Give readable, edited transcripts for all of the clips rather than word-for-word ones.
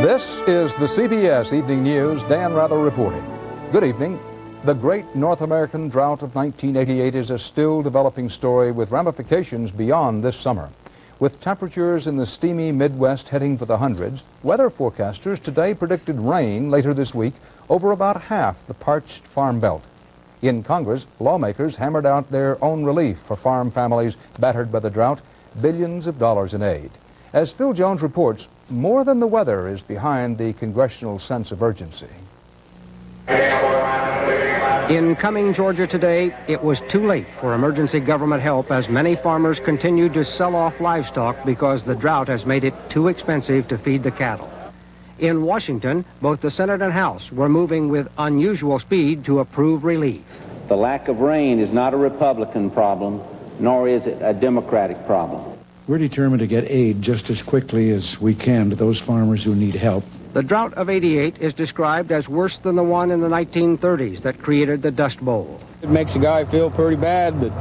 This is the CBS Evening News. Dan Rather reporting. Good evening. The great North American drought of 1988 is a still developing story with ramifications beyond this summer. With temperatures in the steamy Midwest heading for the hundreds, weather forecasters today predicted rain later this week over about half the parched farm belt. In Congress, lawmakers hammered out their own relief for farm families battered by the drought, billions of dollars in aid. As Phil Jones reports, more than the weather is behind the congressional sense of urgency. In Cumming, Georgia today, it was too late for emergency government help as many farmers continued to sell off livestock because the drought has made it too expensive to feed the cattle. In Washington, both the Senate and House were moving with unusual speed to approve relief. The lack of rain is not a Republican problem, nor is it a Democratic problem. We're determined to get aid just as quickly as we can to those farmers who need help. The drought of +88 is described as worse than the one in the 1930s that created the Dust Bowl. It makes a guy feel pretty bad, but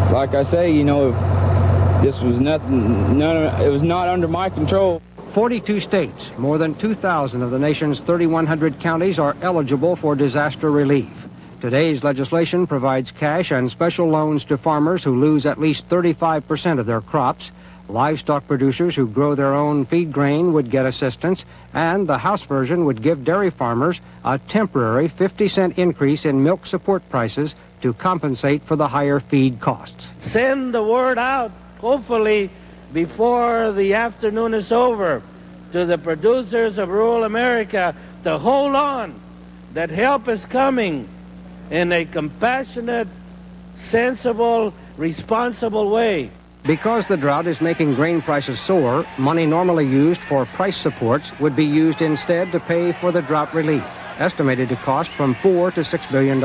it's like I say, you know, if this was it was not under my control. 42 states, more than 2,000 of the nation's 3,100 counties are eligible for disaster relief. Today's legislation provides cash and special loans to farmers who lose at least 35% of their crops. Livestock producers who grow their own feed grain would get assistance, and the House version would give dairy farmers a temporary 50-cent increase in milk support prices to compensate for the higher feed costs. Send the word out, hopefully before the afternoon is over, to the producers of rural America to hold on, that help is coming in a compassionate, sensible, responsible way. Because the drought is making grain prices soar, money normally used for price supports would be used instead to pay for the drought relief, estimated to cost from $4 to $6 billion.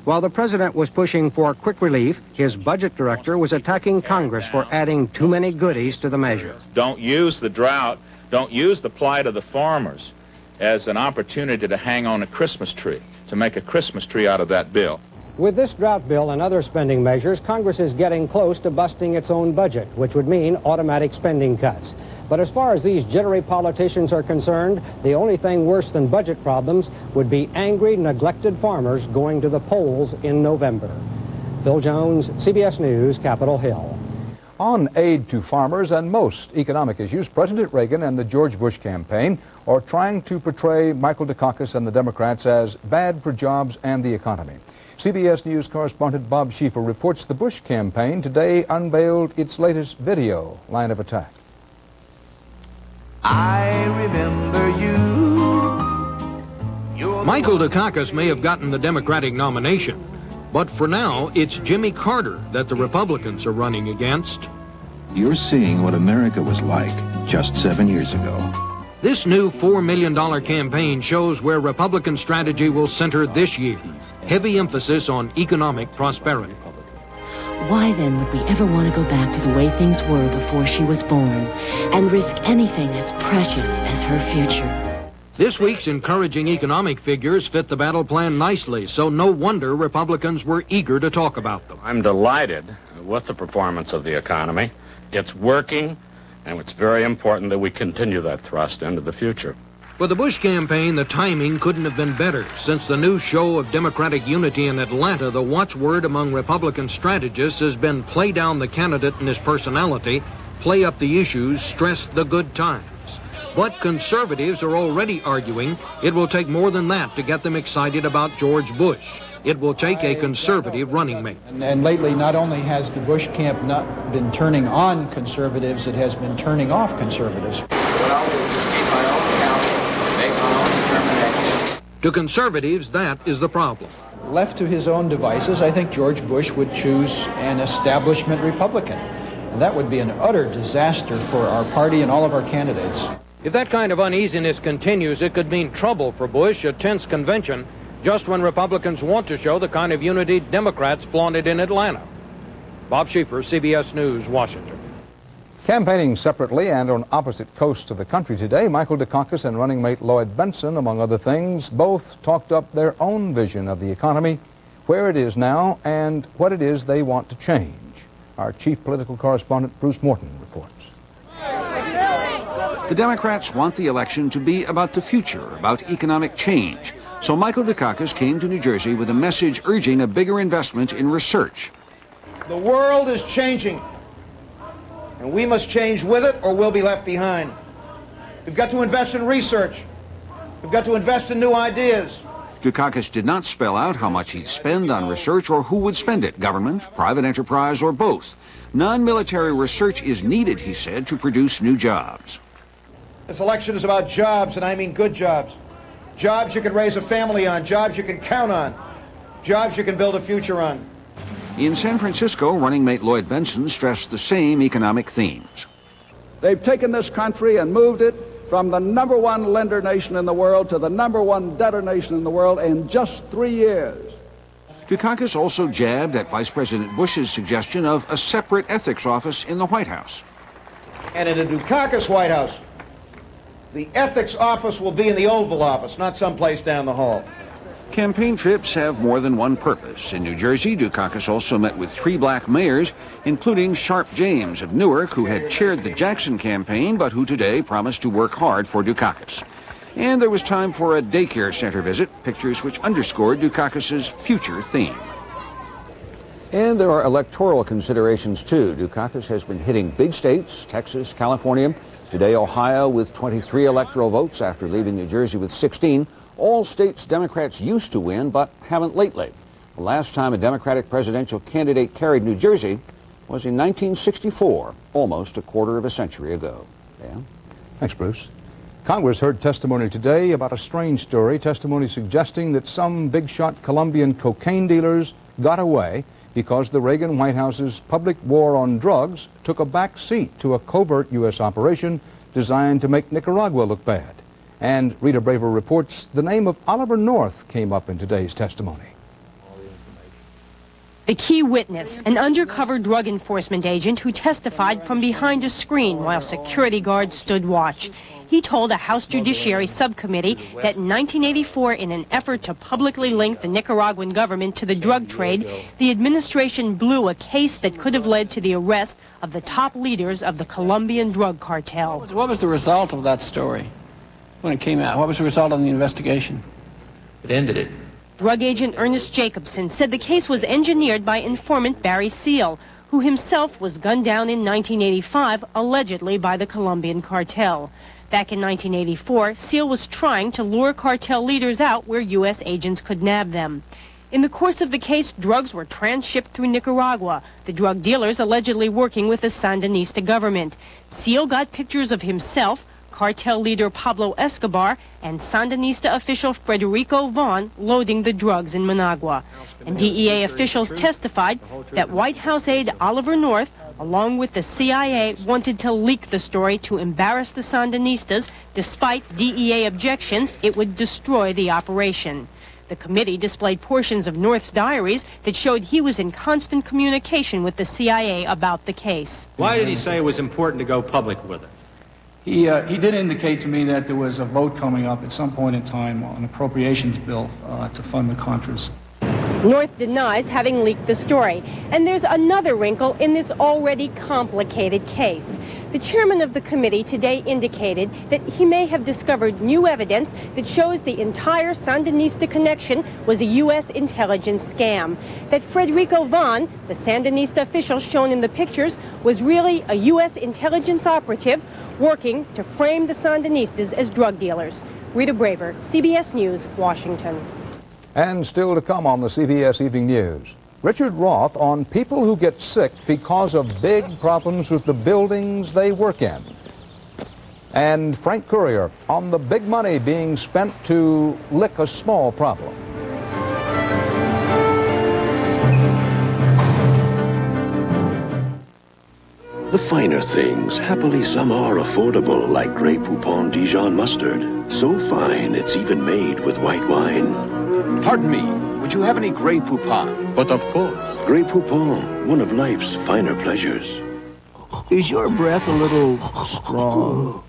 While the president was pushing for quick relief, his budget director was attacking Congress for adding too many goodies to the measure. Don't use the drought, don't use the plight of the farmers as an opportunity to hang on a Christmas tree, to make a Christmas tree out of that bill. With this drought bill and other spending measures, Congress is getting close to busting its own budget, which would mean automatic spending cuts. But as far as these jittery politicians are concerned, the only thing worse than budget problems would be angry, neglected farmers going to the polls in November. Phil Jones, CBS News, Capitol Hill. On aid to farmers and most economic issues, President Reagan and the George Bush campaign are trying to portray Michael Dukakis and the Democrats as bad for jobs and the economy. CBS News correspondent Bob Schieffer reports the Bush campaign today unveiled its latest video line of attack. I remember you. Michael Dukakis may have gotten the Democratic nomination, but for now, it's Jimmy Carter that the Republicans are running against. You're seeing what America was like just 7 years ago. This new $4 million campaign shows where Republican strategy will center this year. Heavy emphasis on economic prosperity. Why then would we ever want to go back to the way things were before she was born and risk anything as precious as her future? This week's encouraging economic figures fit the battle plan nicely, so no wonder Republicans were eager to talk about them. I'm delighted with the performance of the economy. It's working, and it's very important that we continue that thrust into the future. For the Bush campaign, the timing couldn't have been better. Since the new show of Democratic unity in Atlanta, the watchword among Republican strategists has been play down the candidate and his personality, play up the issues, stress the good times. But conservatives are already arguing it will take more than that to get them excited about George Bush. It will take a conservative running mate. And lately, not only has the Bush camp not been turning on conservatives, it has been turning off conservatives. To conservatives, that is the problem. Left to his own devices, I think George Bush would choose an establishment Republican. And that would be an utter disaster for our party and all of our candidates. If that kind of uneasiness continues, it could mean trouble for Bush, a tense convention, just when Republicans want to show the kind of unity Democrats flaunted in Atlanta. Bob Schieffer, CBS News, Washington. Campaigning separately and on opposite coasts of the country today, Michael Dukakis and running mate Lloyd Bentsen, among other things, both talked up their own vision of the economy, where it is now, and what it is they want to change. Our chief political correspondent, Bruce Morton, reports. The Democrats want the election to be about the future, about economic change. So Michael Dukakis came to New Jersey with a message urging a bigger investment in research. The world is changing, and we must change with it or we'll be left behind. We've got to invest in research. We've got to invest in new ideas. Dukakis did not spell out how much he'd spend on research or who would spend it, government, private enterprise, or both. Non-military research is needed, he said, to produce new jobs. This election is about jobs, and I mean good jobs. Jobs you can raise a family on, jobs you can count on, jobs you can build a future on. In San Francisco, running mate Lloyd Benson stressed the same economic themes. They've taken this country and moved it from the #1 lender nation in the world to the #1 debtor nation in the world in just 3 years. Dukakis also jabbed at Vice President Bush's suggestion of a separate ethics office in the White House. And in the Dukakis White House, the ethics office will be in the Oval Office, not someplace down the hall. Campaign trips have more than one purpose. In New Jersey, Dukakis also met with 3 black mayors, including Sharp James of Newark, who had chaired the Jackson campaign, but who today promised to work hard for Dukakis. And there was time for a daycare center visit, pictures which underscored Dukakis' future theme. And there are electoral considerations, too. Dukakis has been hitting big states, Texas, California, today Ohio with 23 electoral votes after leaving New Jersey with 16. All states Democrats used to win, but haven't lately. The last time a Democratic presidential candidate carried New Jersey was in 1964, almost a quarter of a century ago. Dan? Thanks, Bruce. Congress heard testimony today about a strange story, testimony suggesting that some big-shot Colombian cocaine dealers got away because the Reagan White House's public war on drugs took a back seat to a covert U.S. operation designed to make Nicaragua look bad. And Rita Braver reports the name of Oliver North came up in today's testimony. The key witness, an undercover drug enforcement agent who testified from behind a screen while security guards stood watch. He told a House Judiciary Subcommittee that in 1984, in an effort to publicly link the Nicaraguan government to the drug trade, the administration blew a case that could have led to the arrest of the top leaders of the Colombian drug cartel. What was the result of that story when it came out? What was the result of the investigation? It ended it. Drug agent Ernest Jacobson said the case was engineered by informant Barry Seal, who himself was gunned down in 1985, allegedly by the Colombian cartel. Back in 1984, Seal was trying to lure cartel leaders out where U.S. agents could nab them. In the course of the case, drugs were transshipped through Nicaragua, the drug dealers allegedly working with the Sandinista government. Seal got pictures of himself, cartel leader Pablo Escobar, and Sandinista official Frederico Vaughn loading the drugs in Managua. And DEA officials testified that White House aide Oliver North, along with the CIA, wanted to leak the story to embarrass the Sandinistas. Despite DEA objections, it would destroy the operation. The committee displayed portions of North's diaries that showed he was in constant communication with the CIA about the case. Why did he say it was important to go public with it? He did indicate to me that there was a vote coming up at some point in time on an appropriations bill to fund the Contras. North denies having leaked the story. And there's another wrinkle in this already complicated case. The chairman of the committee today indicated that he may have discovered new evidence that shows the entire Sandinista connection was a U.S. intelligence scam. That Frederico Vaughn, the Sandinista official shown in the pictures, was really a U.S. intelligence operative working to frame the Sandinistas as drug dealers. Rita Braver, CBS News, Washington. And still to come on the CBS Evening News, Richard Roth on people who get sick because of big problems with the buildings they work in. And Frank Courier on the big money being spent to lick a small problem. The finer things, happily some are affordable, like Grey Poupon Dijon mustard. So fine, it's even made with white wine. Pardon me, would you have any Grey Poupon? But of course. Grey Poupon, one of life's finer pleasures. Is your breath a little strong?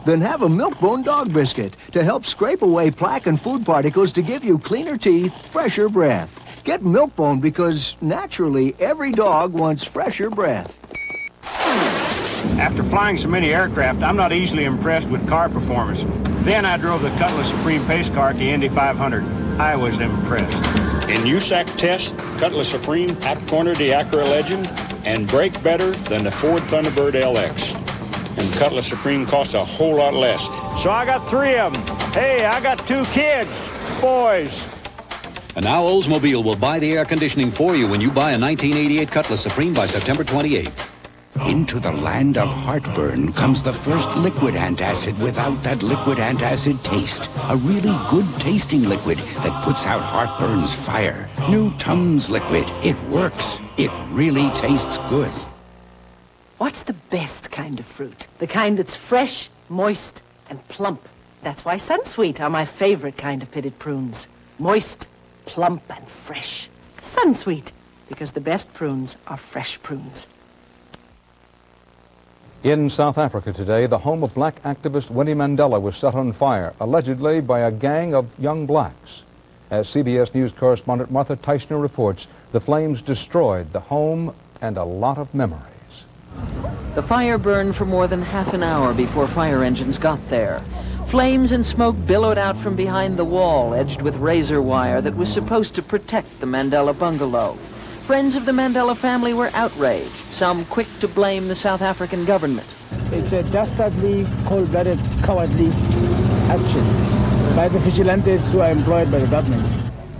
Then have a Milk-Bone dog biscuit to help scrape away plaque and food particles to give you cleaner teeth, fresher breath. Get Milk-Bone because, naturally, every dog wants fresher breath. After flying so many aircraft, I'm not easily impressed with car performance. Then I drove the Cutlass Supreme pace car at the Indy 500. I was impressed. In USAC tests, Cutlass Supreme out-cornered the Acura Legend and brake better than the Ford Thunderbird LX. And Cutlass Supreme costs a whole lot less. So I got 3 of them. Hey, I got 2 kids, boys. And now Oldsmobile will buy the air conditioning for you when you buy a 1988 Cutlass Supreme by September 28th. Into the land of heartburn comes the first liquid antacid without that liquid antacid taste. A really good tasting liquid that puts out heartburn's fire. New Tums Liquid. It works. It really tastes good. What's the best kind of fruit? The kind that's fresh, moist, and plump. That's why Sunsweet are my favorite kind of pitted prunes. Moist, plump, and fresh. Sunsweet, because the best prunes are fresh prunes. In South Africa today, the home of black activist Winnie Mandela was set on fire, allegedly by a gang of young blacks. As CBS News correspondent Martha Teichner reports, the flames destroyed the home and a lot of memories. The fire burned for more than half an hour before fire engines got there. Flames and smoke billowed out from behind the wall, edged with razor wire that was supposed to protect the Mandela bungalow. Friends of the Mandela family were outraged, some quick to blame the South African government. It's a dastardly, cold-blooded, cowardly action by the vigilantes who are employed by the government.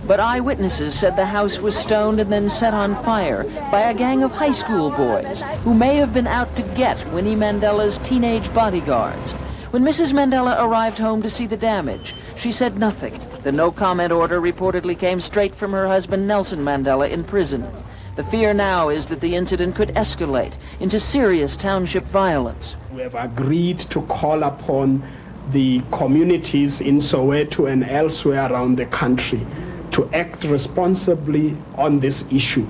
But eyewitnesses said the house was stoned and then set on fire by a gang of high school boys who may have been out to get Winnie Mandela's teenage bodyguards. When Mrs. Mandela arrived home to see the damage, she said nothing. The no-comment order reportedly came straight from her husband Nelson Mandela in prison. The fear now is that the incident could escalate into serious township violence. We have agreed to call upon the communities in Soweto and elsewhere around the country to act responsibly on this issue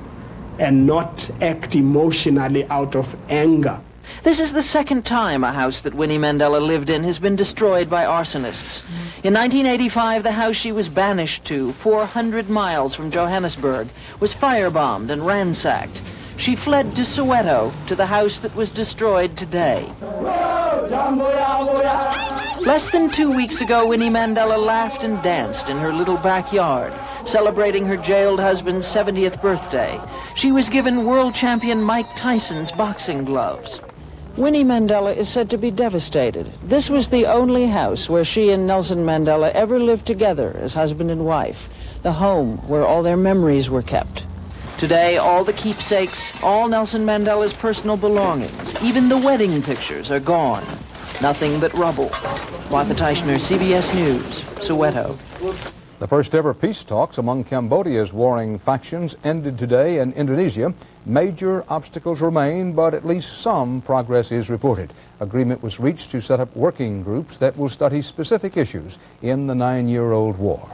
and not act emotionally out of anger. This is the second time a house that Winnie Mandela lived in has been destroyed by arsonists. In 1985, the house she was banished to, 400 miles from Johannesburg, was firebombed and ransacked. She fled to Soweto, to the house that was destroyed today. Less than 2 weeks ago, Winnie Mandela laughed and danced in her little backyard, celebrating her jailed husband's 70th birthday. She was given world champion Mike Tyson's boxing gloves. Winnie Mandela is said to be devastated. This was the only house where she and Nelson Mandela ever lived together as husband and wife, the home where all their memories were kept. Today, all the keepsakes, all Nelson Mandela's personal belongings, even the wedding pictures are gone. Nothing but rubble. Martha Teichner, CBS News, Soweto. The first ever peace talks among Cambodia's warring factions ended today in Indonesia. Major obstacles remain, but at least some progress is reported. Agreement was reached to set up working groups that will study specific issues in the 9-year-old war.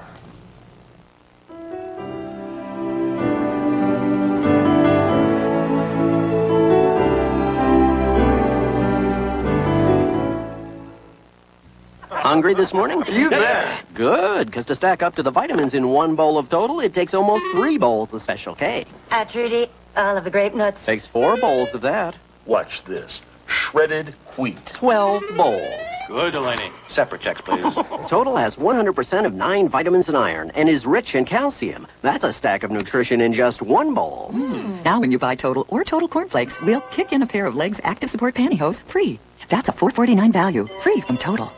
Hungry this morning? You bet. Good, because to stack up to the vitamins in one bowl of Total, it takes almost 3 bowls of Special K. Trudy, all of the grape nuts. Takes 4 bowls of that. Watch this. Shredded wheat. 12 bowls. Good, Delaney. Separate checks, please. Total has 100% of 9 vitamins and iron and is rich in calcium. That's a stack of nutrition in just 1 bowl. Now when you buy Total or Total Cornflakes, we'll kick in a pair of Legs Active Support pantyhose free. That's a $4.49 value, free from Total.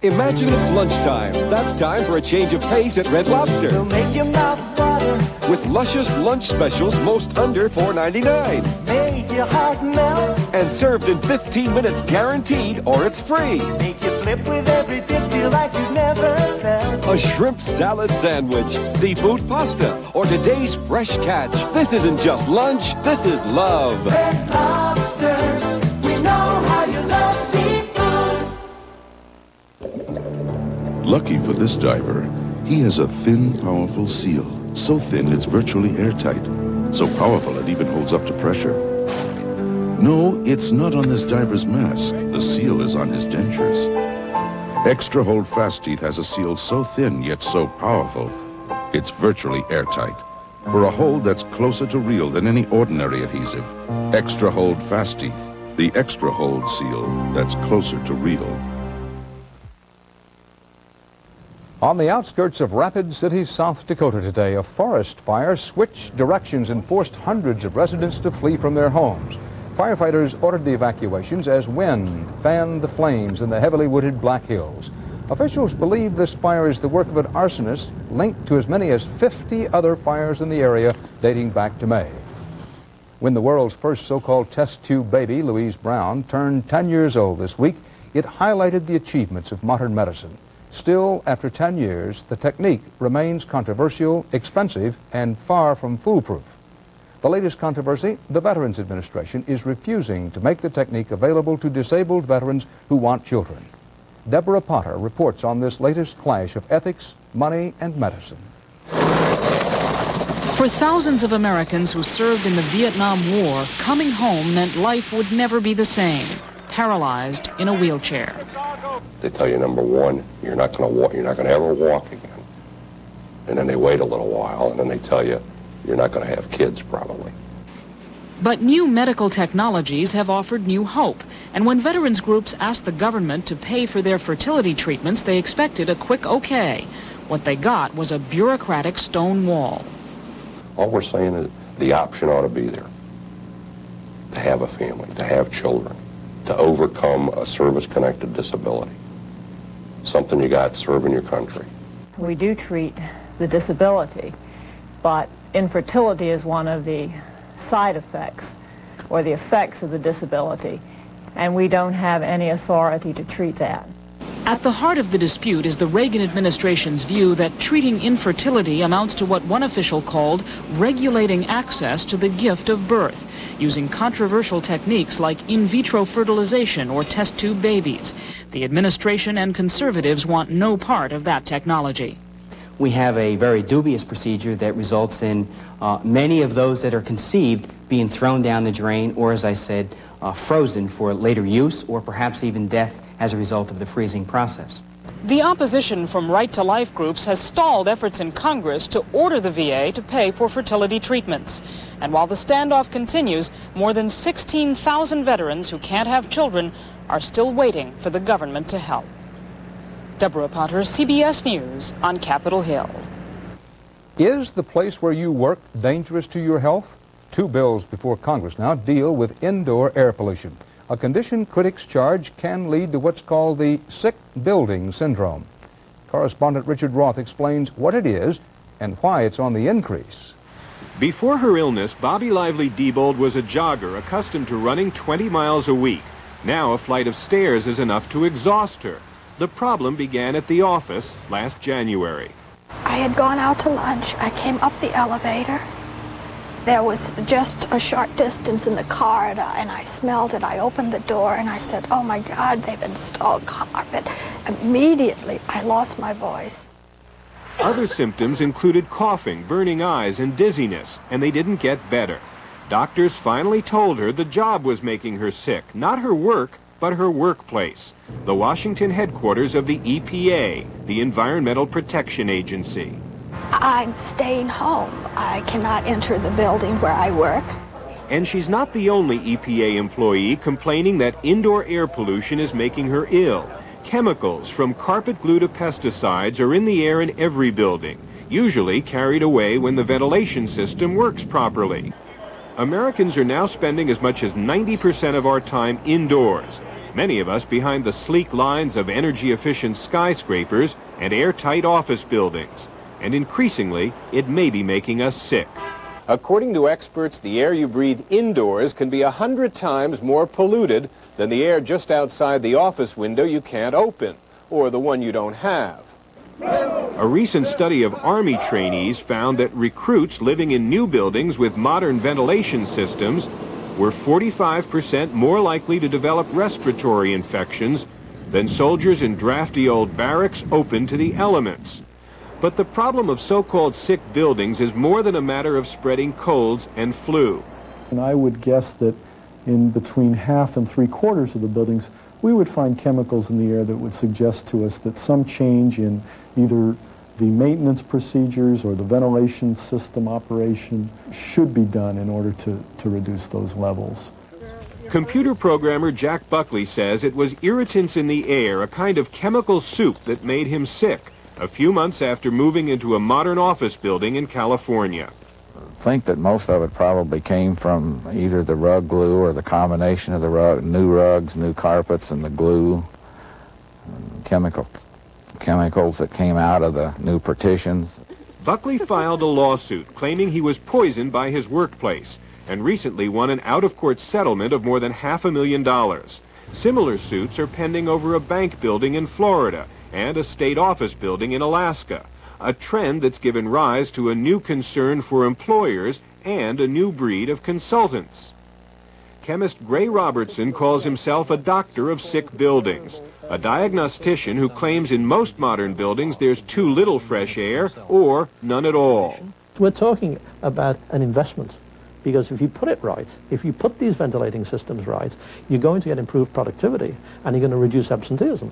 Imagine it's lunchtime. That's time for a change of pace at Red Lobster. They'll make your mouth water. With luscious lunch specials, most under $4.99. Make your heart melt. And served in 15 minutes guaranteed, or it's free. Make you flip with every dip, feel like you've never felt. A shrimp salad sandwich, seafood pasta, or today's fresh catch. This isn't just lunch, this is love. Red Lobster, we know how you love seafood. Lucky for this diver, he has a thin, powerful seal. So thin it's virtually airtight. So powerful it even holds up to pressure. No, it's not on this diver's mask. The seal is on his dentures. Extra Hold Fast Teeth has a seal so thin yet so powerful, it's virtually airtight. for a hold that's closer to real than any ordinary adhesive. Extra Hold Fast Teeth, the extra hold seal that's closer to real. On the outskirts of Rapid City, South Dakota today, a forest fire switched directions and forced hundreds of residents to flee from their homes. Firefighters ordered the evacuations as wind fanned the flames in the heavily wooded Black Hills. Officials believe this fire is the work of an arsonist linked to as many as 50 other fires in the area dating back to May. When the world's first so-called test tube baby, Louise Brown, turned 10 years old this week, it highlighted the achievements of modern medicine. Still, after 10 years, the technique remains controversial, expensive, and far from foolproof. The latest controversy, the Veterans Administration is refusing to make the technique available to disabled veterans who want children. Deborah Potter reports on this latest clash of ethics, money, and medicine. For thousands of Americans who served in the Vietnam War, coming home meant life would never be the same, paralyzed in a wheelchair. They tell you, number one, you're not going to walk, you're not going to ever walk again. And then they wait a little while, and then they tell you, you're not going to have kids, probably. But new medical technologies have offered new hope. And when veterans groups asked the government to pay for their fertility treatments, they expected a quick okay. What they got was a bureaucratic stone wall. All we're saying is the option ought to be there. To have a family, to have children, to overcome a service-connected disability. Something you got serving your country. We do treat the disability, but infertility is one of the side effects or the effects of the disability, and we don't have any authority to treat that. At the heart of the dispute is the Reagan administration's view that treating infertility amounts to what one official called regulating access to the gift of birth, using controversial techniques like in vitro fertilization or test tube babies. The administration and conservatives want no part of that technology. We have a very dubious procedure that results in many of those that are conceived being thrown down the drain or, as I said, frozen for later use or perhaps even death as a result of the freezing process. The opposition from Right to Life groups has stalled efforts in Congress to order the VA to pay for fertility treatments. And while the standoff continues, more than 16,000 veterans who can't have children are still waiting for the government to help. Deborah Potter, CBS News on Capitol Hill. Is the place where you work dangerous to your health? Two bills before Congress now deal with indoor air pollution, a condition critics charge can lead to what's called the sick building syndrome. Correspondent Richard Roth explains what it is and why it's on the increase. Before her illness, Bobby Lively-Diebold was a jogger accustomed to running 20 miles a week. Now a flight of stairs is enough to exhaust her. The problem began at the office last January. I had gone out to lunch. I came up the elevator. There was just a short distance in the car, and I smelled it. I opened the door, and I said, oh, my God, they've installed carpet. Immediately, I lost my voice. Other symptoms included coughing, burning eyes, and dizziness, and they didn't get better. Doctors finally told her the job was making her sick, not her work, but her workplace, the Washington headquarters of the EPA, the Environmental Protection Agency. I'm staying home. I cannot enter the building where I work. And she's not the only EPA employee complaining that indoor air pollution is making her ill. Chemicals from carpet glue to pesticides are in the air in every building, usually carried away when the ventilation system works properly. Americans are now spending as much as 90% of our time indoors, many of us behind the sleek lines of energy-efficient skyscrapers and airtight office buildings. And increasingly, it may be making us sick. According to experts, the air you breathe indoors can be 100 times more polluted than the air just outside the office window you can't open, or the one you don't have. A recent study of Army trainees found that recruits living in new buildings with modern ventilation systems were 45% more likely to develop respiratory infections than soldiers in drafty old barracks open to the elements. But the problem of so-called sick buildings is more than a matter of spreading colds and flu. And I would guess that in between half and three-quarters of the buildings, we would find chemicals in the air that would suggest to us that some change in either the maintenance procedures or the ventilation system operation should be done in order to reduce those levels. Computer programmer Jack Buckley says it was irritants in the air, a kind of chemical soup, that made him sick a few months after moving into a modern office building in California. I think that most of it probably came from either the rug glue or the combination of the new rugs, new carpets, and the glue, and chemicals that came out of the new partitions. Buckley filed a lawsuit claiming he was poisoned by his workplace and recently won an out-of-court settlement of more than $500,000. Similar suits are pending over a bank building in Florida and a state office building in Alaska, a trend that's given rise to a new concern for employers and a new breed of consultants. Chemist Gray Robertson calls himself a doctor of sick buildings, a diagnostician who claims in most modern buildings there's too little fresh air or none at all. We're talking about an investment, because if you put it right, if you put these ventilating systems right, you're going to get improved productivity and you're going to reduce absenteeism.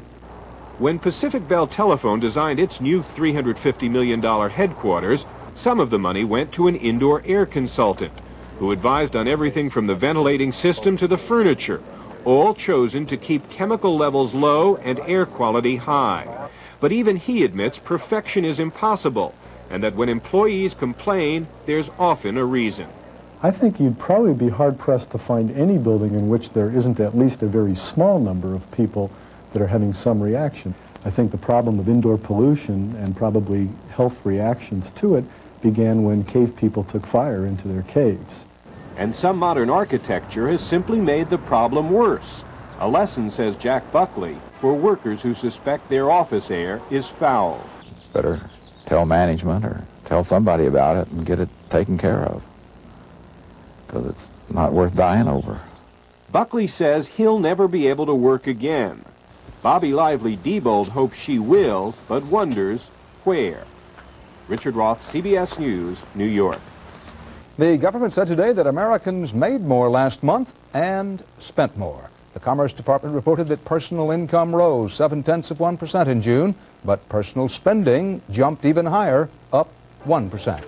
When Pacific Bell Telephone designed its new $350 million headquarters, some of the money went to an indoor air consultant who advised on everything from the ventilating system to the furniture, all chosen to keep chemical levels low and air quality high. But even he admits perfection is impossible, and that when employees complain, there's often a reason. I think you'd probably be hard-pressed to find any building in which there isn't at least a very small number of people that are having some reaction. I think the problem of indoor pollution and probably health reactions to it began when cave people took fire into their caves. And some modern architecture has simply made the problem worse. A lesson, says Jack Buckley, for workers who suspect their office air is foul. Better tell management or tell somebody about it and get it taken care of, because it's not worth dying over. Buckley says he'll never be able to work again. Bobby Lively-Diebold hopes she will, but wonders where. Richard Roth, CBS News, New York. The government said today that Americans made more last month and spent more. The Commerce Department reported that personal income rose 0.7% in June, but personal spending jumped even higher, up 1%.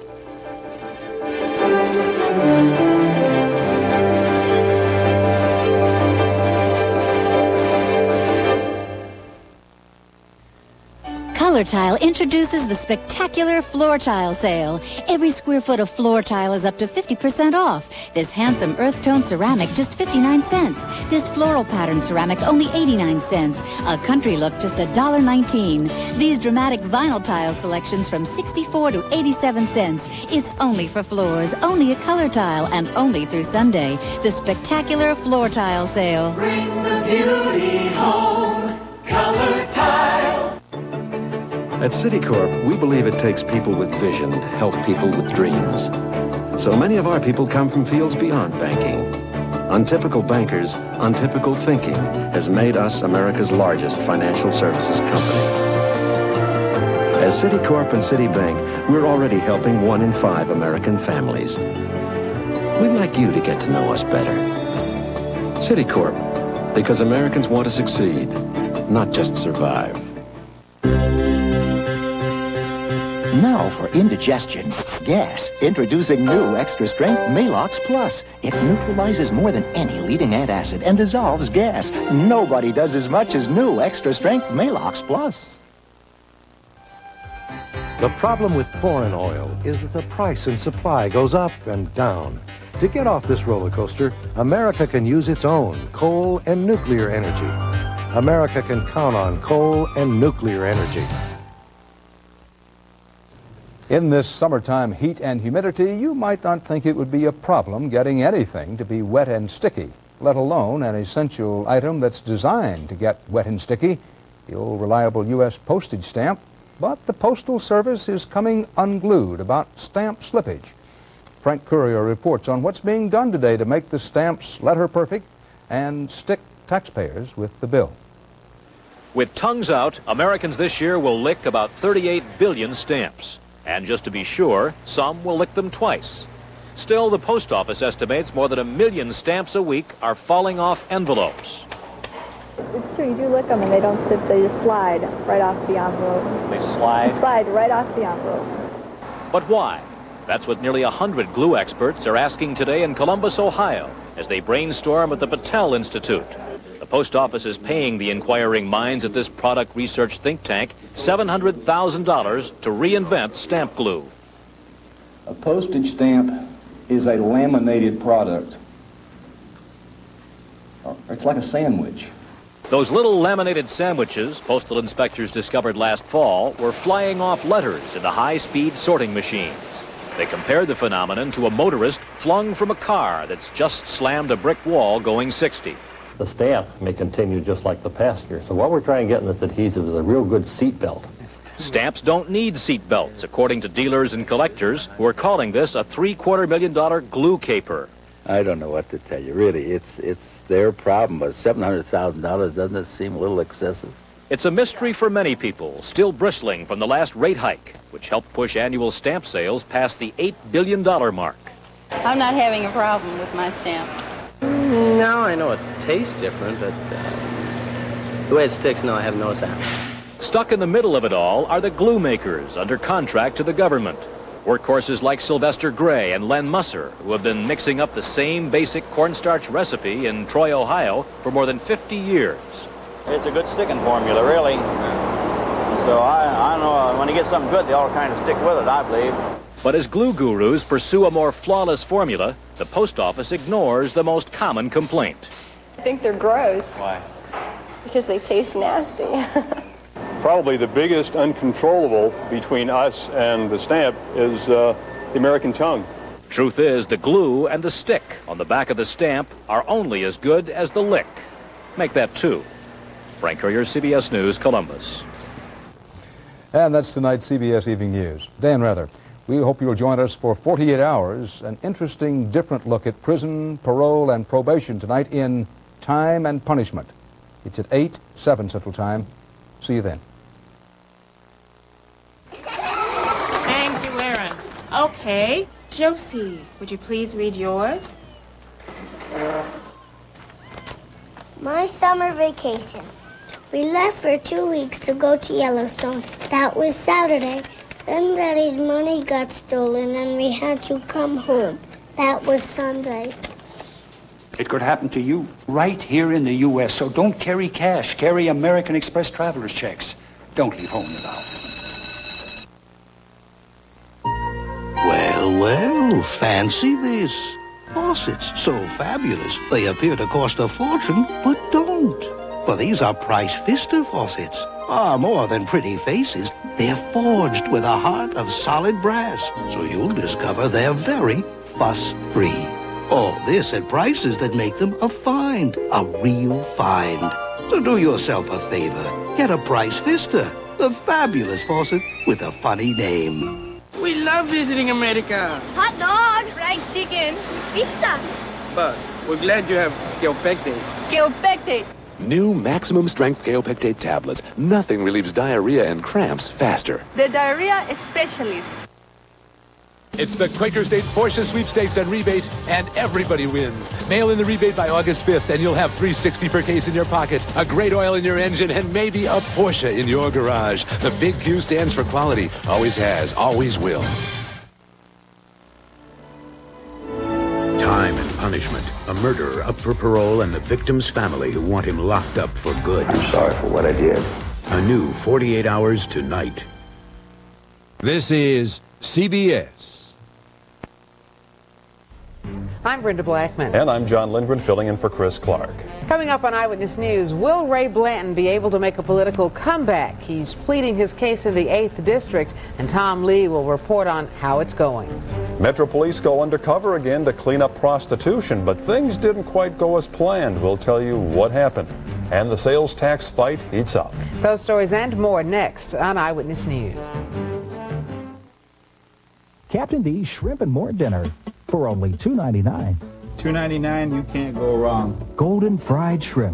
Color Tile introduces the spectacular floor tile sale. Every square foot of floor tile is up to 50% off. This handsome earth tone ceramic, just 59 cents. This floral pattern ceramic, only 89 cents. A country look, just $1.19. These dramatic vinyl tile selections from 64 to 87 cents. It's only for floors, only at Color Tile, and only through Sunday. The spectacular floor tile sale. Bring the beauty home, Color Tile. At Citicorp, we believe it takes people with vision to help people with dreams. So many of our people come from fields beyond banking. Untypical bankers, untypical thinking has made us America's largest financial services company. As Citicorp and Citibank, we're already helping 1 in 5 American families. We'd like you to get to know us better. Citicorp, because Americans want to succeed, not just survive. Now for indigestion, gas, introducing new Extra Strength Malox Plus. It neutralizes more than any leading antacid and dissolves gas. Nobody does as much as new Extra Strength Malox Plus. The problem with foreign oil is that the price and supply goes up and down. To get off this roller coaster, America can use its own coal and nuclear energy. America can count on coal and nuclear energy. In this summertime heat and humidity, you might not think it would be a problem getting anything to be wet and sticky, let alone an essential item that's designed to get wet and sticky, the old reliable U.S. postage stamp. But the Postal Service is coming unglued about stamp slippage. Frank Courier reports on what's being done today to make the stamps letter perfect and stick taxpayers with the bill. With tongues out, Americans this year will lick about 38 billion stamps. And just to be sure, some will lick them twice. Still, the post office estimates more than 1 million stamps a week are falling off envelopes. It's true, you do lick them and they don't stick, they just slide right off the envelope. They slide? They slide right off the envelope. But why? That's what nearly 100 glue experts are asking today in Columbus, Ohio, as they brainstorm at the Patel Institute. The post office is paying the inquiring minds at this product research think tank $700,000 to reinvent stamp glue. A postage stamp is a laminated product. It's like a sandwich. Those little laminated sandwiches postal inspectors discovered last fall were flying off letters in the high-speed sorting machines. They compared the phenomenon to a motorist flung from a car that's just slammed a brick wall going 60. The stamp may continue just like the passenger. So what we're trying to get in this adhesive is a real good seat belt. Stamps don't need seat belts, according to dealers and collectors who are calling this a $750,000 glue caper. I don't know what to tell you. Really, it's their problem, but $700,000, doesn't it seem a little excessive? It's a mystery for many people, still bristling from the last rate hike, which helped push annual stamp sales past the $8 billion mark. I'm not having a problem with my stamps. No, I know it tastes different, but the way it sticks, no, I haven't noticed that. Stuck in the middle of it all are the glue makers under contract to the government. Workhorses like Sylvester Gray and Len Musser, who have been mixing up the same basic cornstarch recipe in Troy, Ohio for more than 50 years. It's a good sticking formula, really. So I don't know, when you get something good, they all kind of stick with it, I believe. But as glue gurus pursue a more flawless formula, the post office ignores the most common complaint. I think they're gross. Why? Because they taste nasty. Probably the biggest uncontrollable between us and the stamp is the American tongue. Truth is, the glue and the stick on the back of the stamp are only as good as the lick. Make that two. Frank Courier, CBS News, Columbus. And that's tonight's CBS Evening News. Dan Rather, we hope you'll join us for 48 Hours, an interesting, different look at prison, parole, and probation tonight in Time and Punishment. It's at 8, 7 Central Time. See you then. Thank you, Aaron. Okay, Josie, would you please read yours? My summer vacation. We left for 2 weeks to go to Yellowstone. That was Saturday. Then Daddy's money got stolen and we had to come home. That was Sunday. It could happen to you right here in the U.S., so don't carry cash. Carry American Express traveler's checks. Don't leave home without. Well, well, fancy this. Faucets so fabulous they appear to cost a fortune, but don't. For these are Price Pfister faucets. Far more than pretty faces. They're forged with a heart of solid brass, so you'll discover they're very fuss-free. All this at prices that make them a find, a real find. So do yourself a favor. Get a Price Pfister, the fabulous faucet with a funny name. We love visiting America. Hot dog, fried chicken, pizza. But we're glad you have Kaopectate. Kaopectate. New maximum strength Kaopectate tablets. Nothing relieves diarrhea and cramps faster. The diarrhea specialist. It's the Quaker State Porsche Sweepstakes and Rebate, and everybody wins. Mail in the rebate by August 5th, and you'll have $360 per case in your pocket, a great oil in your engine, and maybe a Porsche in your garage. The big Q stands for quality. Always has, always will. Time and Punishment. A murderer up for parole and the victim's family who want him locked up for good. I'm sorry for what I did. A new 48 Hours tonight. This is CBS. I'm Brenda Blackman. And I'm John Lindgren, filling in for Chris Clark. Coming up on Eyewitness News, will Ray Blanton be able to make a political comeback? He's pleading his case in the 8th District, and Tom Lee will report on how it's going. Metro Police go undercover again to clean up prostitution, but things didn't quite go as planned. We'll tell you what happened. And the sales tax fight heats up. Those stories and more next on Eyewitness News. Captain D's Shrimp and More Dinner for only $2.99. $2.99, you can't go wrong. Golden fried shrimp.